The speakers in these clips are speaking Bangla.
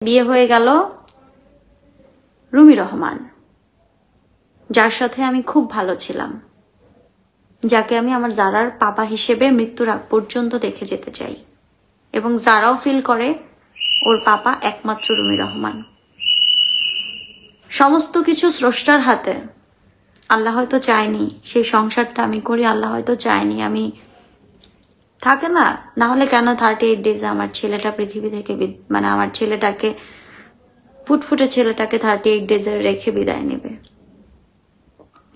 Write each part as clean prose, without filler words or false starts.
বিয়ে হয়ে গেল রুমি রহমান, যার সাথে আমি খুব ভালো ছিলাম, যাকে আমি আমার জারার পাপা হিসেবে মৃত্যুর আগ পর্যন্ত দেখে যেতে চাই, এবং জারাও ফিল করে ওর পাপা একমাত্র রুমি রহমান। সমস্ত কিছু স্রষ্টার হাতে। আল্লাহ হয়তো চায়নি সেই সংসারটা আমি করি, আল্লাহ হয়তো চায়নি আমি, থাকে না হলে কেন 38 ডেজে আমার ছেলেটা পৃথিবী থেকে মানে আমার ছেলেটাকে, ফুটফুটে ছেলেটাকে 38 ডেজে রেখে বিদায় নেবে।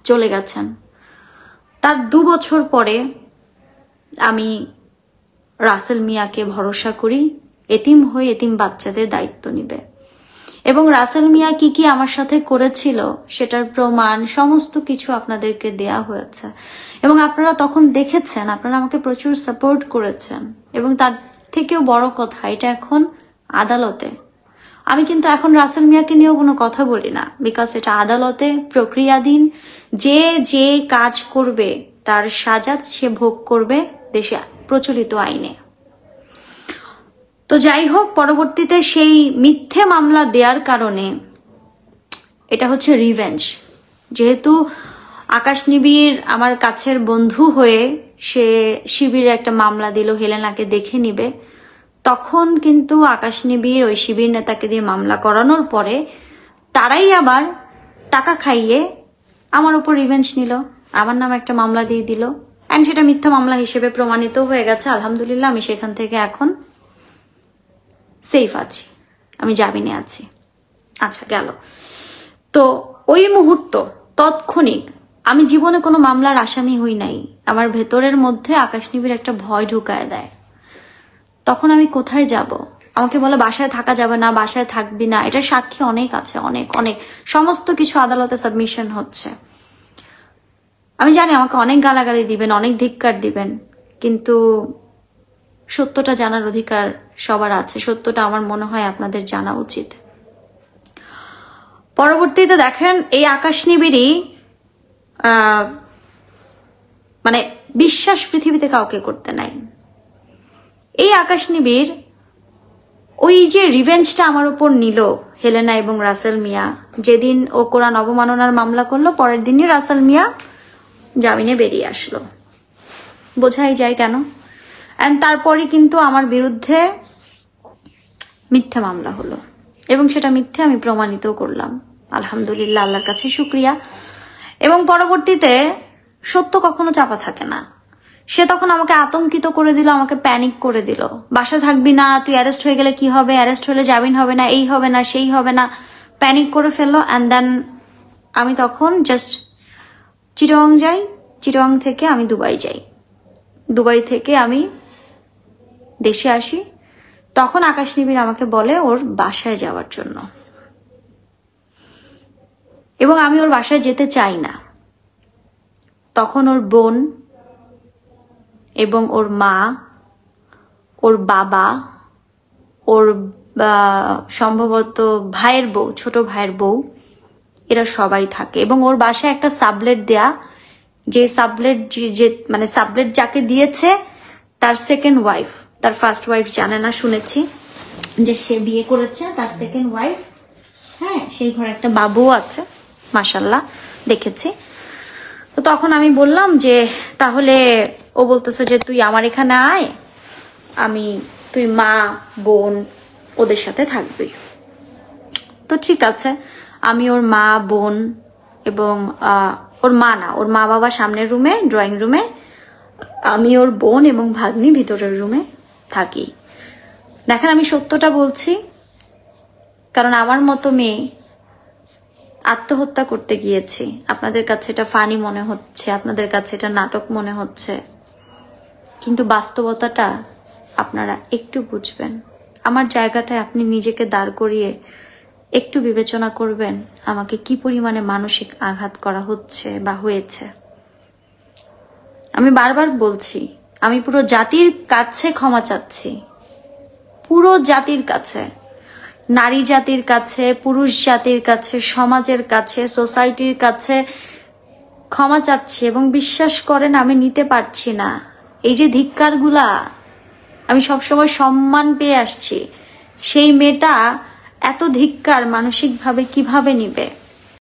চলে গেছেন। তার 2 বছর পরে আমি রাসেল মিয়াকে ভরসা করি, এতিম হয়ে এতিম বাচ্চাদের দায়িত্ব নিবে, এবং রাসেল মিয়া কি কি আমার সাথে করেছিল সেটার প্রমাণ সমস্ত কিছু আপনাদেরকে দেয়া হয়েছে, এবং আপনারা তখন দেখেছেন, আপনারা আমাকে প্রচুর সাপোর্ট করেছেন। এবং তার থেকেও বড় কথা, এটা এখন আদালতে। আমি কিন্তু এখন রাসেল মিয়াকে নিয়েও কোনো কথা বলি না, বিকজ এটা আদালতে প্রক্রিয়াধীন। যে কাজ করবে তার সাজা সে ভোগ করবে দেশে প্রচলিত আইনে। তো যাই হোক, পরবর্তীতে সেই মিথ্যে মামলা দেওয়ার কারণে এটা হচ্ছে রিভেঞ্জ। যেহেতু আকাশ নিবিড় আমার কাছের বন্ধু হয়ে সে শিবিরে একটা মামলা দিল হেলেনাকে দেখে নিবে, তখন কিন্তু আকাশ নিবিড় ওই শিবির নেতাকে দিয়ে মামলা করানোর পরে তারাই আবার টাকা খাইয়ে আমার উপর রিভেঞ্জ নিল, আমার নামে একটা মামলা দিয়ে দিল, অ্যান্ড সেটা মিথ্যা মামলা হিসেবে প্রমাণিত হয়ে গেছে। আলহামদুলিল্লাহ, আমি সেখান থেকে এখন সেফ আছি, আমি জামিনে আছি। আচ্ছা, গেল। তো ওই মুহূর্ত তৎক্ষণিক, আমি জীবনে কোনো মামলার আসামি হই নাই, আমার ভেতরের মধ্যে আকাশ নিবিড় একটা ভয় ঢুকায় দেয়। তখন আমি কোথায় যাব? আমাকে বলে বাসায় থাকা যাবে না, বাসায় থাকবি না, এটা সাক্ষী অনেক আছে, অনেক অনেক সমস্ত কিছু আদালতে সাবমিশন হচ্ছে। আমি জানি আমাকে অনেক গালাগালি দিবেন, অনেক ধিক্কার দিবেন, কিন্তু সত্যটা জানার অধিকার সবার আছে। সত্যটা আমার মনে হয় আপনাদের জানা উচিত। পরবর্তীতে দেখেন, এই আকাশ নিবিড়ই মানে বিশ্বাস পৃথিবীতে কাউকে করতে নাই। এই আকাশ নিবিড় ওই যে রিভেঞ্জটা আমার উপর নিল হেলেনা এবং রাসেল মিয়া, যেদিন ও কোরআন অবমাননার মামলা করলো, পরের দিনই রাসেল মিয়া জামিনে বেরিয়ে আসলো। বোঝাই যায় কেন। অ্যান্ড তারপরে কিন্তু আমার বিরুদ্ধে মিথ্যে মামলা হলো, এবং সেটা মিথ্যে আমি প্রমাণিত করলাম। আলহামদুলিল্লাহ, আল্লাহর কাছে শুক্রিয়া। এবং পরবর্তীতে সত্য কখনো চাপা থাকে না। সে তখন আমাকে আতঙ্কিত করে দিল, আমাকে প্যানিক করে দিল, বাসা থাকবি না, তুই অ্যারেস্ট হয়ে গেলে কি হবে, অ্যারেস্ট হলে জামিন হবে না, এই হবে না, সেই হবে না, প্যানিক করে ফেললো। অ্যান্ড দেন আমি তখন জাস্ট চিটং যাই, চিটং থেকে আমি দুবাই যাই, দুবাই থেকে আমি দেশে আসি। তখন আকাশ নিবিড় আমাকে বলে ওর বাসায় যাওয়ার জন্য, এবং আমি ওর বাসায় যেতে চাই না। তখন ওর বোন এবং ওর মা, ওর বাবা, ওর সম্ভবত ভাইয়ের বউ, ছোট ভাইয়ের বউ, এরা সবাই থাকে। এবং ওর বাসায় একটা সাবলেট দেয়া, যে সাবলেট মানে সাবলেট যাকে দিয়েছে তার সেকেন্ড ওয়াইফ, তার ফার্স্ট ওয়াইফ জানে না, শুনেছি যে সে বিয়ে করেছে, তার সেকেন্ড ওয়াইফ। হ্যাঁ, সেই ঘরে একটা বাবু আছে, মাশাল্লাহ, দেখেছি। তো তখন আমি বললাম যে তাহলে, ও বলতেছে যে তুই আমার এখানে আয়, তুই মা বোন ওদের সাথে থাকবি। তো ঠিক আছে, আমি ওর মা বোন এবং ওর মা না, ওর মা বাবা সামনের রুমে, ড্রয়িং রুমে, আমি ওর বোন এবং ভাগ্নি ভিতরের রুমে থাকি। দেখেন, আমি সত্যটা বলছি, কারণ আমার মতো মেয়ে আত্মহত্যা করতে গিয়েছি। আপনাদের কাছে এটা ফানি মনে হচ্ছে, আপনাদের কাছে এটা নাটক মনে হচ্ছে, কিন্তু বাস্তবতাটা আপনারা একটু বুঝবেন। আমার জায়গাটায় আপনি নিজেকে দাঁড় করিয়ে একটু বিবেচনা করবেন আমাকে কি পরিমাণে মানসিক আঘাত করা হচ্ছে বা হয়েছে। আমি বারবার বলছি, আমি পুরো জাতির কাছে ক্ষমা চাচ্ছি, পুরো জাতির কাছে, নারী জাতির কাছে, পুরুষ জাতির কাছে, সমাজের কাছে, সোসাইটির কাছে ক্ষমা চাচ্ছি। এবং বিশ্বাস করেন, আমি নিতে পারছি না এই যে ধিক্কারগুলা। আমি সবসময় সম্মান পেয়ে আসছি। সেই মেয়েটা এত ধিক্কার মানসিকভাবে কিভাবে নিবে?